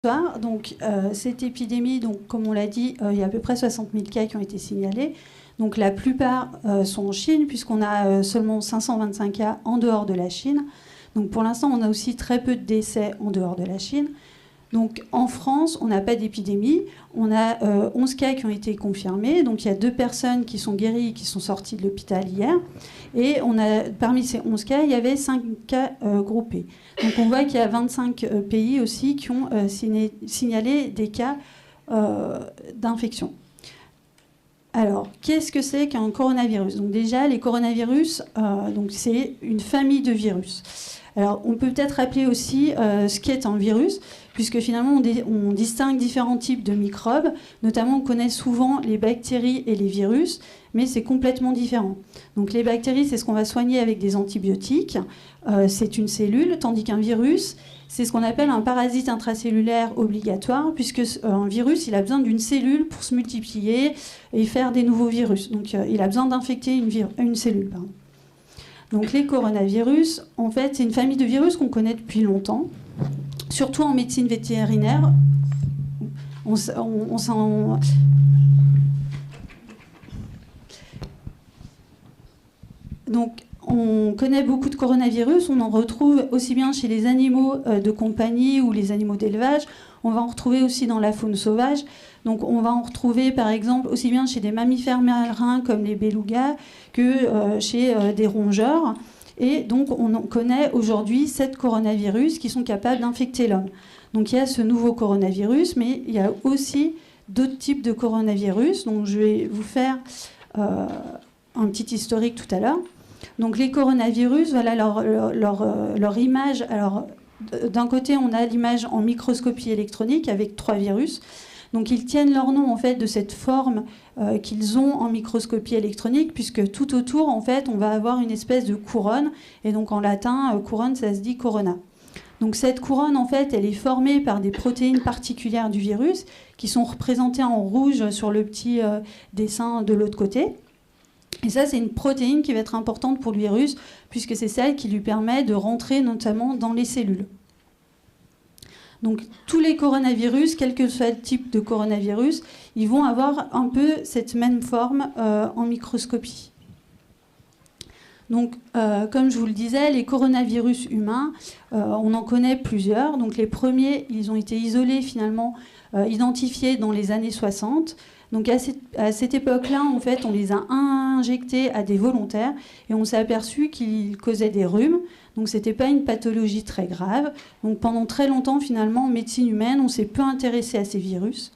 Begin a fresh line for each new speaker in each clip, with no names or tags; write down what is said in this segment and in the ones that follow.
Donc, cette épidémie, donc, comme on l'a dit, il y a à peu près 60 000 cas qui ont été signalés. Donc, la plupart sont en Chine, puisqu'on a seulement 525 cas en dehors de la Chine. Donc, pour l'instant, on a aussi très peu de décès en dehors de la Chine. Donc, en France, on n'a pas d'épidémie. On a 11 cas qui ont été confirmés. Donc, il y a 2 personnes qui sont guéries et qui sont sorties de l'hôpital hier. Et parmi ces 11 cas, il y avait 5 cas groupés. Donc, on voit qu'il y a 25 pays aussi qui ont signalé des cas d'infection. Alors, qu'est-ce que c'est qu'un coronavirus? Donc, déjà, les coronavirus, c'est une famille de virus. Alors, on peut peut-être rappeler aussi ce qu'est un virus, puisque finalement, on distingue différents types de microbes. Notamment, on connaît souvent les bactéries et les virus, mais c'est complètement différent. Donc, les bactéries, c'est ce qu'on va soigner avec des antibiotiques. C'est une cellule, tandis qu'un virus, c'est ce qu'on appelle un parasite intracellulaire obligatoire, puisque un virus, il a besoin d'une cellule pour se multiplier et faire des nouveaux virus. Donc, il a besoin d'infecter une cellule. Pardon. Donc, les coronavirus, en fait, c'est une famille de virus qu'on connaît depuis longtemps, surtout en médecine vétérinaire. Donc, on connaît beaucoup de coronavirus. On en retrouve aussi bien chez les animaux de compagnie ou les animaux d'élevage. On va en retrouver aussi dans la faune sauvage. Donc, on va en retrouver, par exemple, aussi bien chez des mammifères marins comme les belugas que chez des rongeurs. Et donc, on connaît aujourd'hui 7 coronavirus qui sont capables d'infecter l'homme. Donc, il y a ce nouveau coronavirus, mais il y a aussi d'autres types de coronavirus. Donc, je vais vous faire un petit historique tout à l'heure. Donc, les coronavirus, voilà leur image. Alors, d'un côté, on a l'image en microscopie électronique avec 3 virus. Donc, ils tiennent leur nom, en fait, de cette forme qu'ils ont en microscopie électronique, puisque tout autour, en fait, on va avoir une espèce de couronne. Et donc, en latin, couronne, ça se dit corona. Donc, cette couronne, en fait, elle est formée par des protéines particulières du virus qui sont représentées en rouge sur le petit dessin de l'autre côté. Et ça, c'est une protéine qui va être importante pour le virus, puisque c'est celle qui lui permet de rentrer notamment dans les cellules. Donc, tous les coronavirus, quel que soit le type de coronavirus, ils vont avoir un peu cette même forme en microscopie. Donc, comme je vous le disais, les coronavirus humains, on en connaît plusieurs. Donc, les premiers, ils ont été isolés, finalement, identifiés dans les années 60. Donc, à cette époque-là, en fait, on les a injectés à des volontaires et on s'est aperçu qu'ils causaient des rhumes. Donc, ce n'était pas une pathologie très grave. Donc, pendant très longtemps, finalement, en médecine humaine, on s'est peu intéressé à ces virus.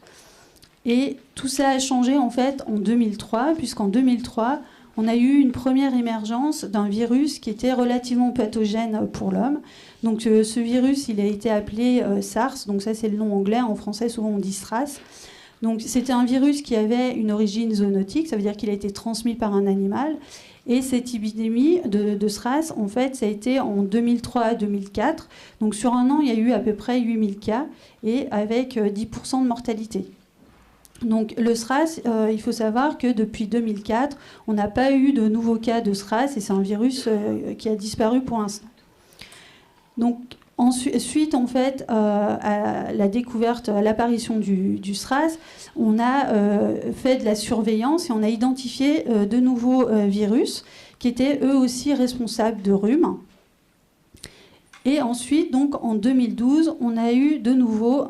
Et tout ça a changé, en fait, en 2003, puisqu'en 2003, on a eu une première émergence d'un virus qui était relativement pathogène pour l'homme. Donc, ce virus, il a été appelé SARS. Donc, ça, c'est le nom anglais. En français, souvent, on dit SRAS. Donc, c'était un virus qui avait une origine zoonotique. Ça veut dire qu'il a été transmis par un animal. Et cette épidémie de SRAS, en fait, ça a été en 2003 à 2004. Donc, sur un an, il y a eu à peu près 8000 cas et avec 10% de mortalité. Donc, le SRAS, il faut savoir que depuis 2004, on n'a pas eu de nouveaux cas de SRAS et c'est un virus qui a disparu pour l'instant. Donc, suite en fait à la découverte, à l'apparition du SRAS, on a fait de la surveillance et on a identifié de nouveaux virus qui étaient eux aussi responsables de rhume. Et ensuite, donc en 2012, on a eu de nouveau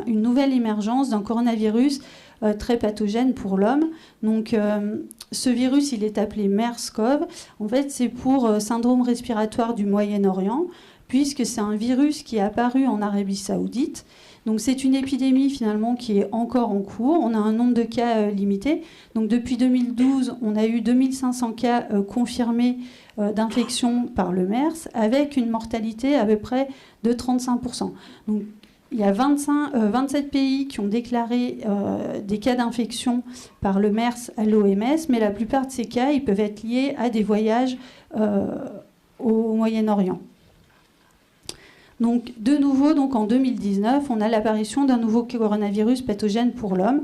une nouvelle émergence d'un coronavirus très pathogène pour l'homme. Donc, ce virus, il est appelé MERS-CoV. En fait, c'est pour syndrome respiratoire du Moyen-Orient, puisque c'est un virus qui est apparu en Arabie Saoudite. Donc, c'est une épidémie, finalement, qui est encore en cours. On a un nombre de cas limité. Donc, depuis 2012, on a eu 2500 cas confirmés d'infection par le MERS, avec une mortalité à peu près de 35%. Donc, il y a 27 pays qui ont déclaré des cas d'infection par le MERS à l'OMS, mais la plupart de ces cas, ils peuvent être liés à des voyages au Moyen-Orient. Donc, de nouveau, donc, en 2019, on a l'apparition d'un nouveau coronavirus pathogène pour l'homme.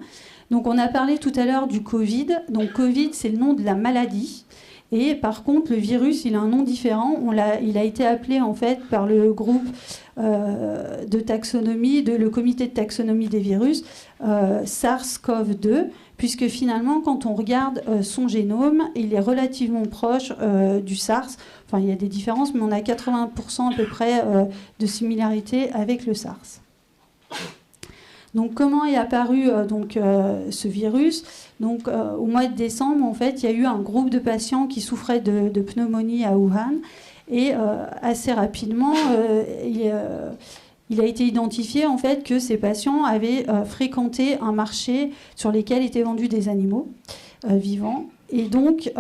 Donc, on a parlé tout à l'heure du Covid. Donc, Covid, c'est le nom de la maladie. Et par contre, le virus, il a un nom différent. Il a été appelé en fait par le groupe de taxonomie, le comité de taxonomie des virus, SARS-CoV-2, puisque finalement, quand on regarde son génome, il est relativement proche du SARS. Enfin, il y a des différences, mais on a 80% à peu près de similarité avec le SARS. Donc, comment est apparu ce virus? Donc, au mois de décembre, en fait, il y a eu un groupe de patients qui souffraient de pneumonie à Wuhan. Et assez rapidement, il a été identifié en fait, que ces patients avaient fréquenté un marché sur lequel étaient vendus des animaux vivants. Et donc,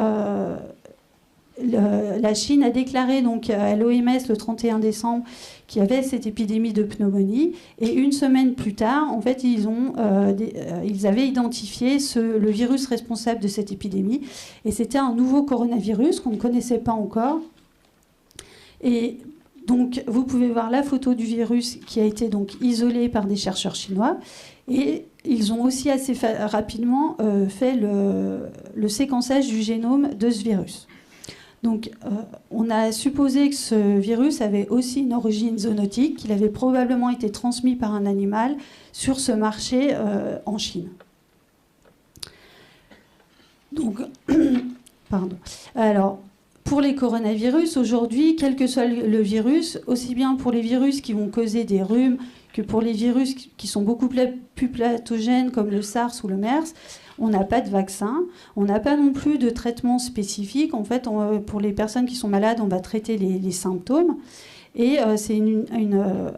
la Chine a déclaré donc, à l'OMS le 31 décembre qu'il y avait cette épidémie de pneumonie. Et une semaine plus tard, en fait, ils avaient identifié le virus responsable de cette épidémie. Et c'était un nouveau coronavirus qu'on ne connaissait pas encore. Et donc, vous pouvez voir la photo du virus qui a été donc isolé par des chercheurs chinois. Et ils ont aussi assez rapidement fait le séquençage du génome de ce virus. Donc, on a supposé que ce virus avait aussi une origine zoonotique, qu'il avait probablement été transmis par un animal sur ce marché en Chine. Donc, pardon. Alors, pour les coronavirus, aujourd'hui, quel que soit le virus, aussi bien pour les virus qui vont causer des rhumes que pour les virus qui sont beaucoup plus pathogènes comme le SARS ou le MERS, on n'a pas de vaccin, on n'a pas non plus de traitement spécifique. En fait, pour les personnes qui sont malades, on va traiter les symptômes. Et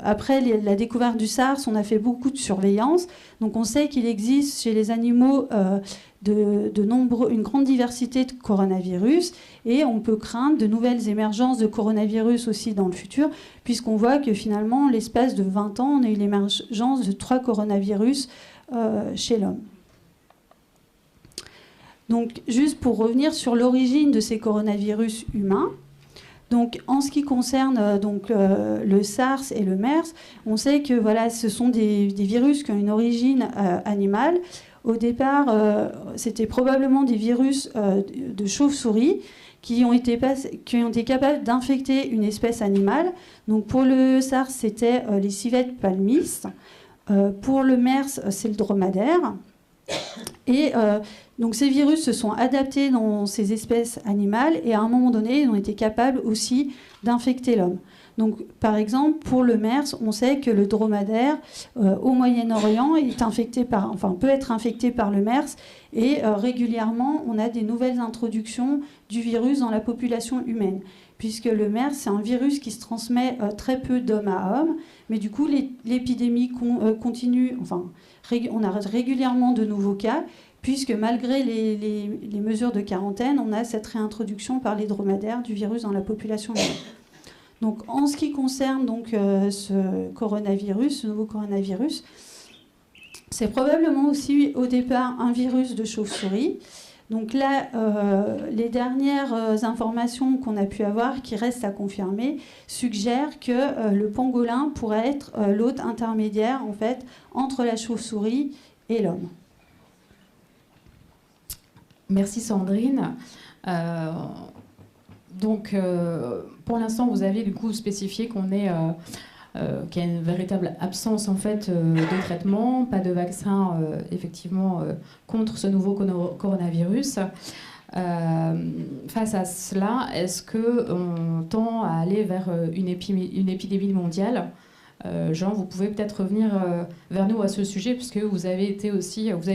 après la découverte du SARS, on a fait beaucoup de surveillance. Donc on sait qu'il existe chez les animaux une grande diversité de coronavirus. Et on peut craindre de nouvelles émergences de coronavirus aussi dans le futur, puisqu'on voit que finalement, en l'espace de 20 ans, on a eu l'émergence de 3 coronavirus chez l'homme. Donc, juste pour revenir sur l'origine de ces coronavirus humains, donc, en ce qui concerne le SARS et le MERS, on sait que voilà, ce sont des virus qui ont une origine animale. Au départ, c'était probablement des virus de chauve-souris qui ont été capables d'infecter une espèce animale. Donc, pour le SARS, c'était les civettes palmistes. Pour le MERS, c'est le dromadaire. Et donc ces virus se sont adaptés dans ces espèces animales et à un moment donné, ils ont été capables aussi d'infecter l'homme. Donc, par exemple, pour le MERS, on sait que le dromadaire au Moyen-Orient peut être infecté par le MERS et régulièrement, on a des nouvelles introductions du virus dans la population humaine. Puisque le MERS, c'est un virus qui se transmet très peu d'homme à homme, mais du coup, l'épidémie continue. Enfin, on a régulièrement de nouveaux cas, puisque malgré les mesures de quarantaine, on a cette réintroduction par les dromadaires du virus dans la population humaine. Donc, en ce qui concerne ce nouveau coronavirus, c'est probablement aussi au départ un virus de chauve-souris. Donc là, les dernières informations qu'on a pu avoir, qui restent à confirmer, suggèrent que le pangolin pourrait être l'hôte intermédiaire en fait, entre la chauve-souris et l'homme.
Merci Sandrine. Donc, pour l'instant, vous avez du coup spécifié qu'il y a une véritable absence en fait de traitement, pas de vaccin effectivement contre ce nouveau coronavirus. Face à cela, est-ce qu'on tend à aller vers une épidémie mondiale? Jean, vous pouvez peut-être revenir vers nous à ce sujet, puisque vous avez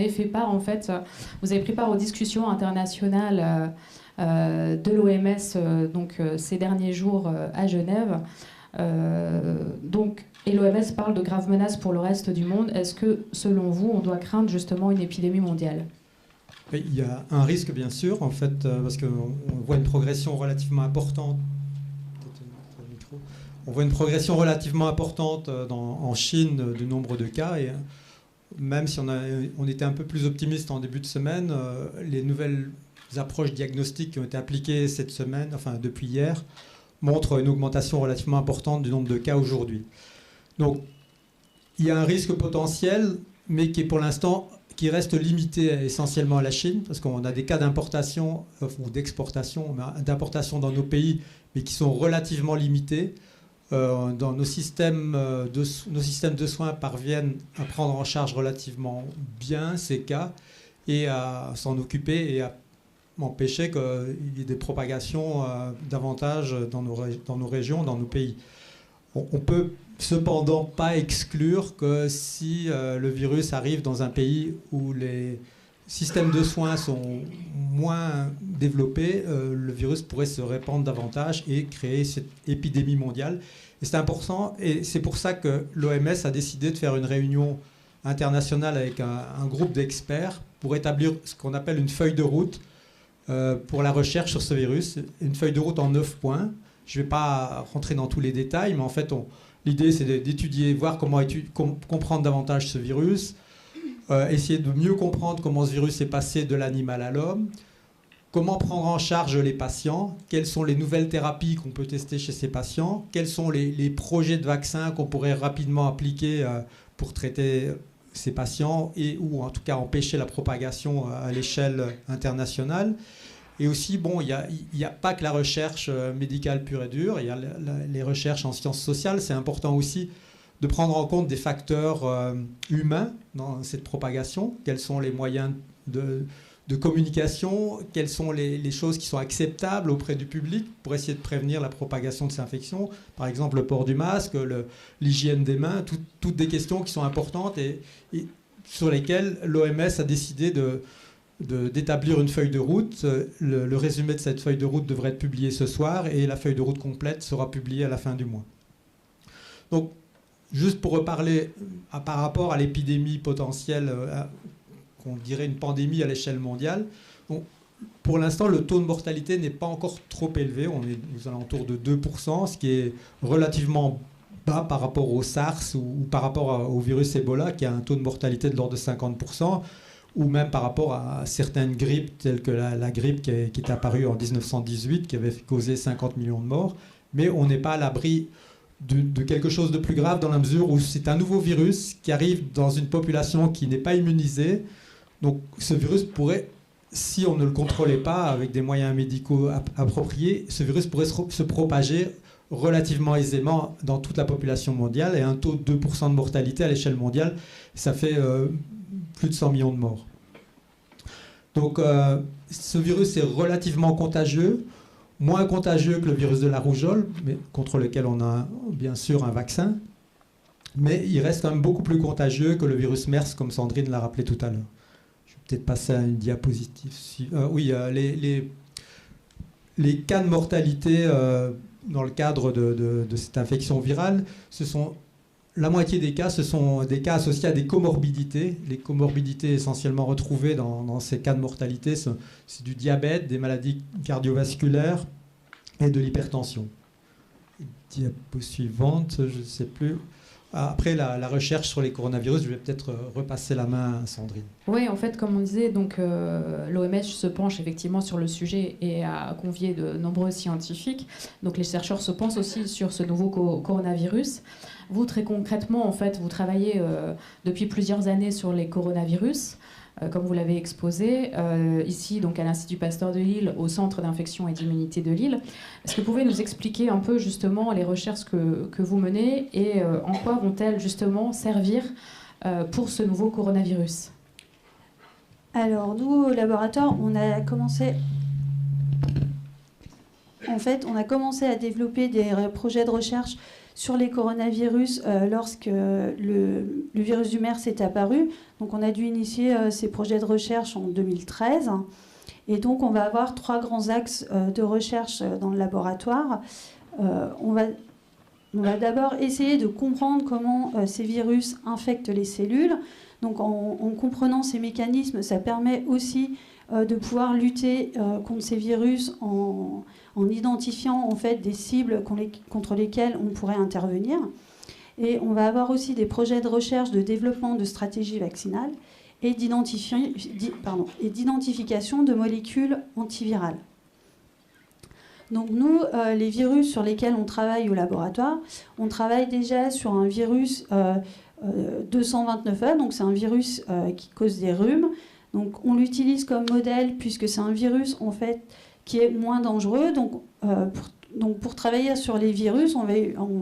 pris part aux discussions internationales de l'OMS ces derniers jours à Genève. Et l'OMS parle de graves menaces pour le reste du monde. Est-ce que, selon vous, on doit craindre justement une épidémie mondiale?
Oui, il y a un risque, bien sûr, en fait, parce qu'on voit une progression relativement importante. On voit une progression relativement importante en Chine du nombre de cas. Et même si on était un peu plus optimiste en début de semaine, les nouvelles approches diagnostiques qui ont été appliquées cette semaine, enfin depuis hier, montrent une augmentation relativement importante du nombre de cas aujourd'hui. Donc, il y a un risque potentiel, mais qui est pour l'instant qui reste limité essentiellement à la Chine, parce qu'on a des cas d'importation ou d'exportation, d'importation dans nos pays, mais qui sont relativement limités. Dans nos systèmes de soins parviennent à prendre en charge relativement bien ces cas et à s'en occuper et à empêcher qu'il y ait des propagations davantage dans nos régions, dans nos pays. On peut cependant pas exclure que si le virus arrive dans un pays où les systèmes de soins sont moins développés, le virus pourrait se répandre davantage et créer cette épidémie mondiale. Et c'est important, et c'est pour ça que l'OMS a décidé de faire une réunion internationale avec un groupe d'experts pour établir ce qu'on appelle une feuille de route pour la recherche sur ce virus. Une feuille de route en 9 points. Je ne vais pas rentrer dans tous les détails, mais en fait, l'idée, c'est d'étudier, voir comment comprendre davantage ce virus, essayer de mieux comprendre comment ce virus est passé de l'animal à l'homme, comment prendre en charge les patients, quelles sont les nouvelles thérapies qu'on peut tester chez ces patients, quels sont les projets de vaccins qu'on pourrait rapidement appliquer pour traiter ces patients ou en tout cas empêcher la propagation à l'échelle internationale. Et aussi, bon, il n'y a pas que la recherche médicale pure et dure, il y a les recherches en sciences sociales. C'est important aussi de prendre en compte des facteurs humains dans cette propagation. Quels sont les moyens de communication? Quelles sont les choses qui sont acceptables auprès du public pour essayer de prévenir la propagation de ces infections? Par exemple, le port du masque, l'hygiène des mains, toutes des questions qui sont importantes et sur lesquelles l'OMS a décidé d'établir une feuille de route. Le résumé de cette feuille de route devrait être publié ce soir et la feuille de route complète sera publiée à la fin du mois. Donc, juste pour reparler par rapport à l'épidémie potentielle, qu'on dirait une pandémie à l'échelle mondiale, pour l'instant, le taux de mortalité n'est pas encore trop élevé. On est aux alentours de 2%, ce qui est relativement bas par rapport au SARS ou par rapport au virus Ebola, qui a un taux de mortalité de l'ordre de 50%. Ou même par rapport à certaines grippes, telles que la grippe qui est apparue en 1918, qui avait causé 50 millions de morts. Mais on n'est pas à l'abri de quelque chose de plus grave dans la mesure où c'est un nouveau virus qui arrive dans une population qui n'est pas immunisée. Donc ce virus pourrait, si on ne le contrôlait pas avec des moyens médicaux appropriés, ce virus pourrait se propager relativement aisément dans toute la population mondiale. Et un taux de 2% de mortalité à l'échelle mondiale, ça fait plus de 100 millions de morts. Donc ce virus est relativement contagieux, moins contagieux que le virus de la rougeole, mais contre lequel on a bien sûr un vaccin, mais il reste quand même beaucoup plus contagieux que le virus MERS, comme Sandrine l'a rappelé tout à l'heure. Je vais peut-être passer à une diapositive. Les cas de mortalité dans le cadre de cette infection virale, la moitié des cas, ce sont des cas associés à des comorbidités. Les comorbidités essentiellement retrouvées dans ces cas de mortalité, c'est du diabète, des maladies cardiovasculaires et de l'hypertension. Diapo suivante, je ne sais plus. Après la recherche sur les coronavirus, je vais peut-être repasser la main à Sandrine.
Oui, en fait, comme on disait, l'OMS se penche effectivement sur le sujet et a convié de nombreux scientifiques. Donc les chercheurs se penchent aussi sur ce nouveau coronavirus. Vous, très concrètement, en fait, vous travaillez depuis plusieurs années sur les coronavirus, comme vous l'avez exposé, ici donc à l'Institut Pasteur de Lille, au Centre d'infection et d'immunité de Lille. Est-ce que vous pouvez nous expliquer un peu justement les recherches que vous menez et en quoi vont-elles justement servir pour ce nouveau coronavirus?
Alors, nous, au laboratoire, on a commencé à développer des projets de recherche sur les coronavirus lorsque le virus du MERS est apparu. Donc on a dû initier ces projets de recherche en 2013. Et donc on va avoir 3 grands axes de recherche dans le laboratoire. On va d'abord essayer de comprendre comment ces virus infectent les cellules. Donc en comprenant ces mécanismes, ça permet aussi de pouvoir lutter contre ces virus en identifiant en fait des cibles contre lesquelles on pourrait intervenir. Et on va avoir aussi des projets de recherche de développement de stratégies vaccinales et d'identification de molécules antivirales. Donc nous, les virus sur lesquels on travaille au laboratoire, on travaille déjà sur un virus 229E, donc c'est un virus qui cause des rhumes. Donc on l'utilise comme modèle puisque c'est un virus en fait qui est moins dangereux. Donc pour travailler sur les virus, on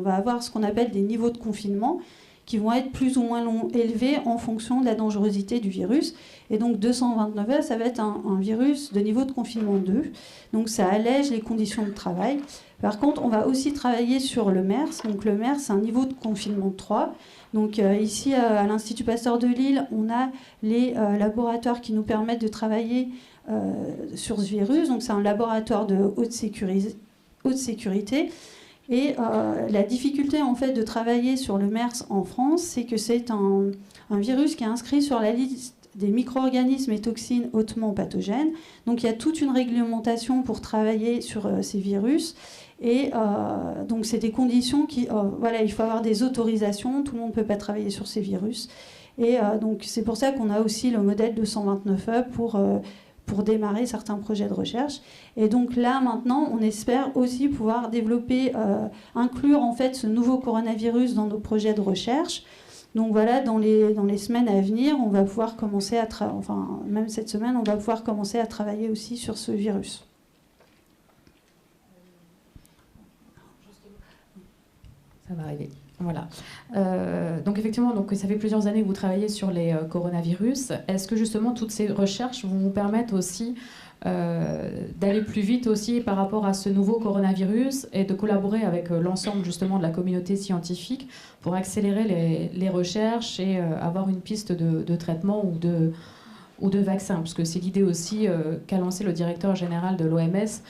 va avoir ce qu'on appelle des niveaux de confinement qui vont être plus ou moins élevés en fonction de la dangerosité du virus. Et donc 229E, ça va être un virus de niveau de confinement 2. Donc ça allège les conditions de travail. Par contre, on va aussi travailler sur le MERS. Donc le MERS, c'est un niveau de confinement 3. Donc ici, à l'Institut Pasteur de Lille, on a les laboratoires qui nous permettent de travailler sur ce virus. Donc c'est un laboratoire de haute sécurité. Et la difficulté en fait de travailler sur le MERS en France, c'est que c'est un virus qui est inscrit sur la liste des micro-organismes et toxines hautement pathogènes. Donc il y a toute une réglementation pour travailler sur ces virus. Et donc c'est des conditions qui... voilà, il faut avoir des autorisations, tout le monde ne peut pas travailler sur ces virus. Et donc c'est pour ça qu'on a aussi le modèle 229E pour démarrer certains projets de recherche. Et donc là, maintenant, on espère aussi pouvoir développer, inclure en fait ce nouveau coronavirus dans nos projets de recherche. Donc voilà, dans les semaines à venir, on va pouvoir commencer enfin, même cette semaine, on va pouvoir commencer à travailler aussi sur ce virus.
Ça va arriver. Voilà. Donc effectivement, donc, ça fait plusieurs années que vous travaillez sur les coronavirus. Est-ce que justement toutes ces recherches vont vous permettre aussi d'aller plus vite aussi par rapport à ce nouveau coronavirus et de collaborer avec l'ensemble justement de la communauté scientifique pour accélérer les recherches et avoir une piste de traitement ou de vaccin? Parce que c'est l'idée aussi qu'a lancé le directeur général de l'OMS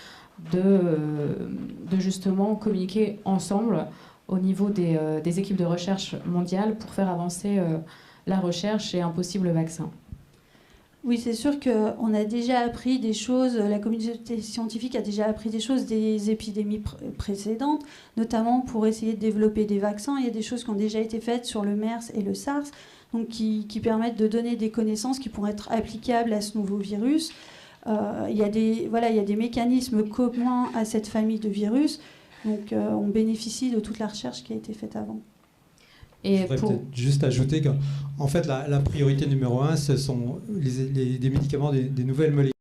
de justement communiquer ensemble au niveau des équipes de recherche mondiales pour faire avancer la recherche et un possible vaccin.
Oui, c'est sûr qu'on a déjà appris des choses, la communauté scientifique a déjà appris des choses des épidémies précédentes, notamment pour essayer de développer des vaccins. Il y a des choses qui ont déjà été faites sur le MERS et le SARS, donc qui permettent de donner des connaissances qui pourront être applicables à ce nouveau virus. Il y a des mécanismes communs à cette famille de virus. Donc on bénéficie de toute la recherche qui a été faite avant.
Et je voudrais peut-être juste ajouter qu'en fait la priorité numéro 1, ce sont des médicaments, des nouvelles molécules